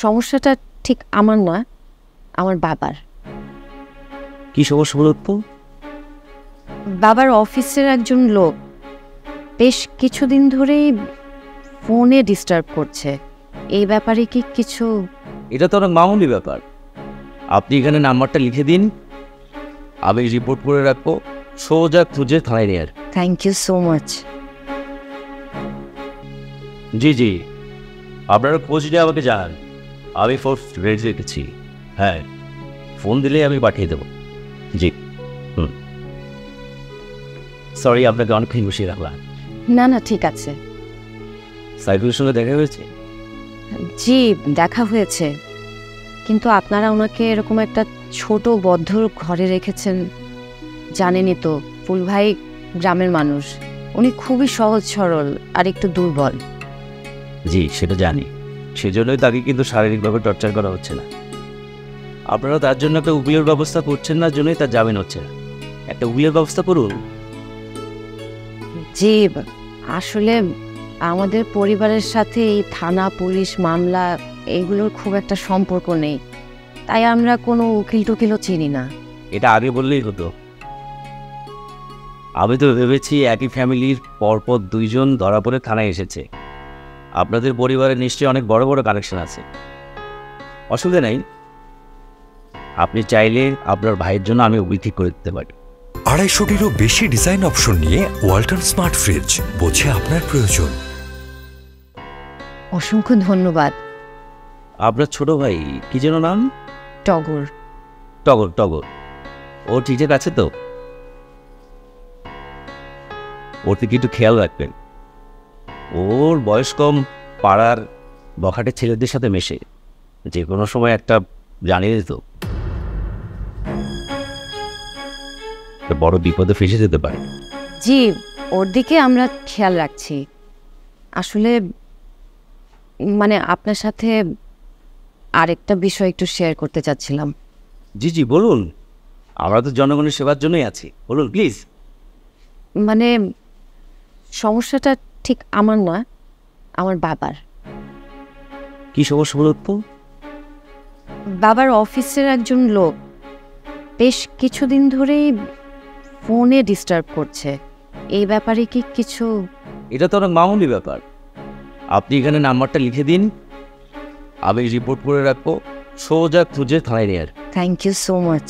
সমস্যাটা ঠিক আমার নয়, আমার বাবার। কি সমস্যা বলুন তো? বাবার অফিসের একজন লোক বেশ কিছুদিন ধরেই ফোনে ডিস্টার্ব করছে। এই ব্যাপারে কি কিছু? এটা তো অনেক মামুলি ব্যাপার। আপনি এখানে নাম্বারটা লিখে দিন, আমি রিপোর্ট করে রাখবো, সোজা খুঁজে থানায় নিয়ে। Thank you so much. জি জি, আপনারা খোঁজ নিয়ে আমাকে জানান, আমি ফোর্স রেডি রেখেছি। হ্যাঁ, ফোন দিলেই আমি পাঠিয়ে দেবো। জি সরি, আপনাকে অনেকক্ষণ বসিয়ে রাখলাম। না না, ঠিক আছে। সাইফুলের সঙ্গে দেখা হয়েছে? জি, দেখা হয়েছে, কিন্তু আপনারা ওনাকে এরকম একটা ছোট বদ্ধ ঘরে রেখেছেন। জানেনই তো, ফুল ভাই গ্রামের মানুষ, উনি খুবই সহজ সরল আর একটু দুর্বল। জি সেটা জানি, সেজন্যই তাকে কিন্তু শারীরিকভাবে টর্চার করা হচ্ছে না। আপনারা তার জন্য একটা উকিলের ব্যবস্থা করছেন না, জন্যই তার জামিন হচ্ছে না। একটা উকিলের ব্যবস্থা করুন। জি, আসলে আমাদের পরিবারের সাথে এই থানা পুলিশ মামলা এগুলোর খুব একটা সম্পর্ক নেই, তাই আমরা কোনো উকিল টুকিলও চিনি না। এটা আগে বললেই হতো। আমি তো ভেবেছি একই ফ্যামিলির পরপর দুইজন ধরা পড়ে থানায় এসেছে। আপনাদের পরিবারে নিশ্চয়ই অনেক বড় বড় কানেকশন আছে। অসুবিধা নেই, আপনি চাইলে আপনার ভাইয়ের জন্য আমি উকিল ঠিক করে দিতে পারি। 250-টিরও বেশি ডিজাইন অপশন নিয়ে ওয়ালটন স্মার্ট ফ্রিজ, বোঝে আপনার প্রয়োজন। অসংখ্য ধন্যবাদ। আপনার ছোট ভাই কি যেন নাম? টগর। টগর। টগর ও ঠিকঠাক আছে তো? ওর থেকে একটু খেয়াল রাখবেন। ওর বয়স কম, পাড়ার বখাটে ছেলেদের সাথে মেশে, যে কোনো সময় একটা জানিয়ে দিত, বড় বিপদে ফেসে যেতে পারে। জি, ওর দিকে আমরা খেয়াল রাখছি। আসলে মানে আপনার সাথে আরেকটা বিষয় একটু শেয়ার করতে চাচ্ছিলাম। জি জি বলুন, আমরা তো জনগণের সেবার জন্যই আছি, বলুন প্লিজ। মানে সমস্যাটা ঠিক আমার নয়, আমার বাবার। কি সমস্যা বলুন তো? বাবার অফিসের একজন লোক বেশ কিছুদিন ধরেই ফোনে ডিস্টার্ব করছে। এই ব্যাপারে কি কিছু? এটা তো অনেক মামুলি ব্যাপার। আপনি এখানে নাম্বারটা লিখে দিন, আমি রিপোর্ট করে রাখবো, সোজা খুঁজে থানায় নিয়ে। Thank you so much.